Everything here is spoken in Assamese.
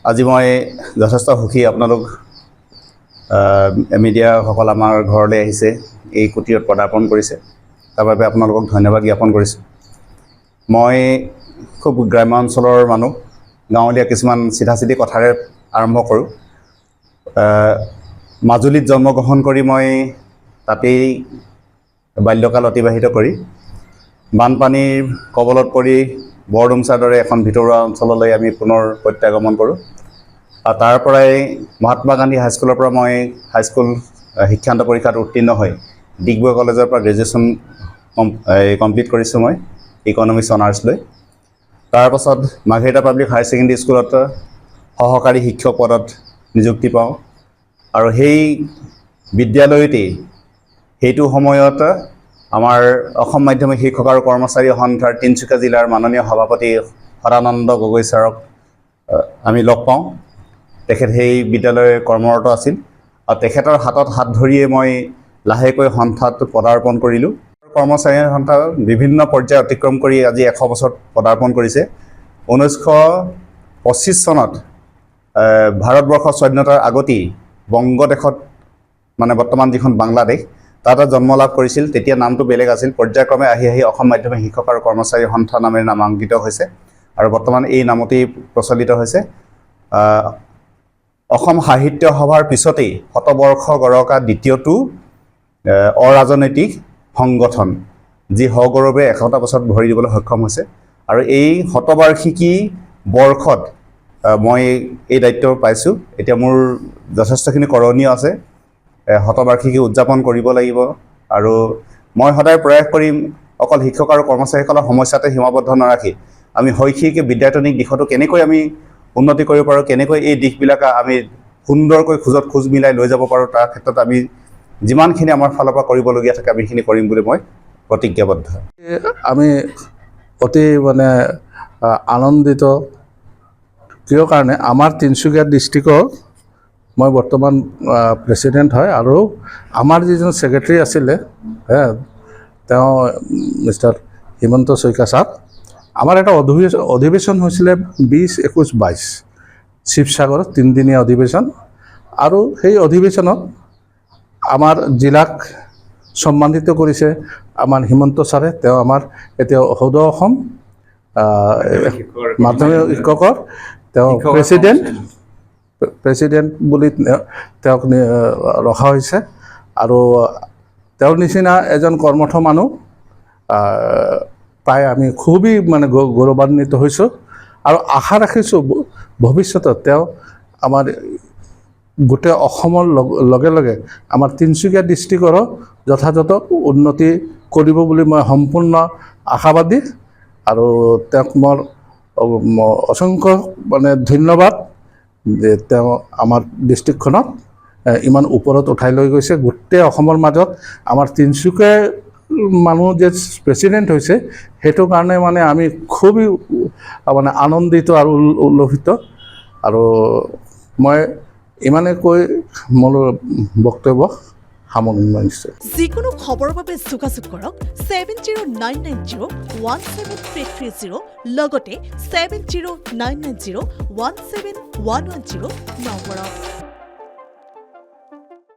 আজি মই যথেষ্ট সুখী আপোনালোক মিডিয়াসকল আমাৰ ঘৰলৈ আহিছে, এই কুটীৰত পদাৰ্পণ কৰিছে। তাৰ বাবে আপোনালোকক ধন্যবাদ জ্ঞাপন কৰিছোঁ। মই খুব গ্ৰাম্য অঞ্চলৰ মানুহ, গাঁৱলীয়া কিছুমান চিধা-চিধি কথাৰে আৰম্ভ কৰোঁ। মাজুলীত জন্মগ্ৰহণ কৰি মই তাতেই বাল্যকাল অতিবাহিত কৰি বানপানীৰ কবলত পৰি বৰডুমচাৰ দৰে এখন ভিতৰুৱা অঞ্চললৈ আমি পুনৰ প্ৰত্যাগমন কৰোঁ। আৰু তাৰ পৰাই মহাত্মা গান্ধী হাইস্কুলৰ পৰা মই হাইস্কুল শিক্ষান্ত পৰীক্ষাত উত্তীৰ্ণ হৈ ডিগবৈ কলেজৰ পৰা গ্ৰেজুৱেশ্যন কমপ্লিট কৰিছোঁ মই ইকনমিক্স অনাৰ্ছ লৈ। তাৰপাছত মাৰ্ঘেৰিটা পাব্লিক হায়াৰ ছেকেণ্ডেৰী স্কুলত সহকাৰী শিক্ষক পদত নিযুক্তি পাওঁ। আৰু সেই বিদ্যালয়তেই সেইটো সময়ত আমাৰ অসম মাধ্যমিক শিক্ষক আৰু কৰ্মচাৰী সন্থাৰ তিনিচুকীয়া জিলাৰ মাননীয় সভাপতি সদানন্দ গগৈ ছাৰক আমি লগ পাওঁ। তেখেত সেই বিদ্যালয়ে কৰ্মৰত আছিল আৰু তেখেতৰ হাতত হাত ধৰিয়ে মই লাহেকৈ সন্থাত পদাৰ্পণ কৰিলোঁ। কৰ্মচাৰী সন্থা বিভিন্ন পৰ্যায় অতিক্ৰম কৰি আজি 100 বছৰ পদাৰ্পণ কৰিছে। 1925 চনত ভাৰতবৰ্ষৰ স্বাধীনতাৰ আগতেই বংগদেশত, মানে বৰ্তমান যিখন বাংলাদেশ, তাতে জন্ম লাভ কৰিছিল। তেতিয়া নামটো বেলেগ আছিল। পৰ্যায়ক্ৰমে আহি আহি অসম মাধ্যমিক শিক্ষক আৰু কৰ্মচাৰী সন্থা নামেৰে নামাংকিত হৈছে আৰু বৰ্তমান এই নামতেই প্ৰচলিত হৈছে। অসম সাহিত্য সভাৰ পিছতেই শতবৰ্ষ গৰকা দ্বিতীয়টো অৰাজনৈতিক সংগঠন, যি সগৌৰৱে 100টা বছৰত ভৰি দিবলৈ সক্ষম হৈছে। আৰু এই শতবাৰ্ষিকী বৰ্ষত মই এই দায়িত্ব পাইছোঁ। এতিয়া মোৰ যথেষ্টখিনি কৰণীয় আছে। শতবাৰ্ষিকী উদযাপন কৰিব লাগিব আৰু মই সদায় প্ৰয়াস কৰিম অকল শিক্ষক আৰু কৰ্মচাৰীসকলৰ সমস্যাতে সীমাবদ্ধ নাৰাখি আমি শৈক্ষিক বিদ্যায়তনিক দিশতো কেনেকৈ আমি উন্নতি কৰিব পাৰোঁ, কেনেকৈ এই দিশবিলাক আমি সুন্দৰকৈ খোজ মিলাই লৈ যাব পাৰোঁ, তাৰ ক্ষেত্ৰত আমি যিমানখিনি আমাৰ ফালৰ পৰা কৰিবলগীয়া থাকে আমি সেইখিনি কৰিম বুলি মই প্ৰতিজ্ঞাবদ্ধ। আমি অতি আনন্দিত, কিয় কাৰণে আমাৰ তিনিচুকীয়া ডিষ্ট্ৰিক্টৰ মই বৰ্তমান প্ৰেচিডেণ্ট হয় আৰু আমাৰ যিজন ছেক্ৰেটাৰী আছিলে তেওঁ মিষ্টাৰ হিমন্ত শইকীয়া ছাৰ, আমাৰ এটা অধিৱেশন হৈছিলে 20, 21, 22 শিৱসাগৰত 3দিনীয়া অধিৱেশন। আৰু সেই অধিৱেশনত আমাৰ জিলাক সন্মানিত কৰিছে আমাৰ হিমন্ত ছাৰে। তেওঁ আমাৰ এতিয়া সদৌ অসম মাধ্যমিক শিক্ষকৰ তেওঁ প্ৰেচিডেণ্ট বুলি তেওঁক ৰখা হৈছে। আৰু তেওঁৰ নিচিনা এজন কৰ্মঠ মানুহ পাই আমি খুবেই গৌৰৱান্বিত হৈছোঁ আৰু আশা ৰাখিছোঁ ভৱিষ্যতত তেওঁ আমাৰ গোটেই অসমৰ লগে লগে আমাৰ তিনিচুকীয়া ডিষ্ট্ৰিক্টৰো যথাযথ উন্নতি কৰিব বুলি মই সম্পূৰ্ণ আশাবাদী। আৰু তেওঁক মোৰ অসংখ্য ধন্যবাদ যে তেওঁ আমাৰ ডিষ্ট্ৰিক্টখনক ইমান ওপৰত উঠাই লৈ গৈছে। গোটেই অসমৰ মাজত আমাৰ তিনিচুকীয়াৰ মানুহ যে প্ৰেচিডেণ্ট হৈছে সেইটো কাৰণে আমি খুবেই আনন্দিত আৰু উল্লসিত। আৰু মই ইমানে কৈ মোৰ বক্তব্য সামৰণি মাৰিছোঁ। যিকোনো খবৰৰ বাবে যোগাযোগ কৰক 7099017330 লগতে 7099017110 নম্বৰত।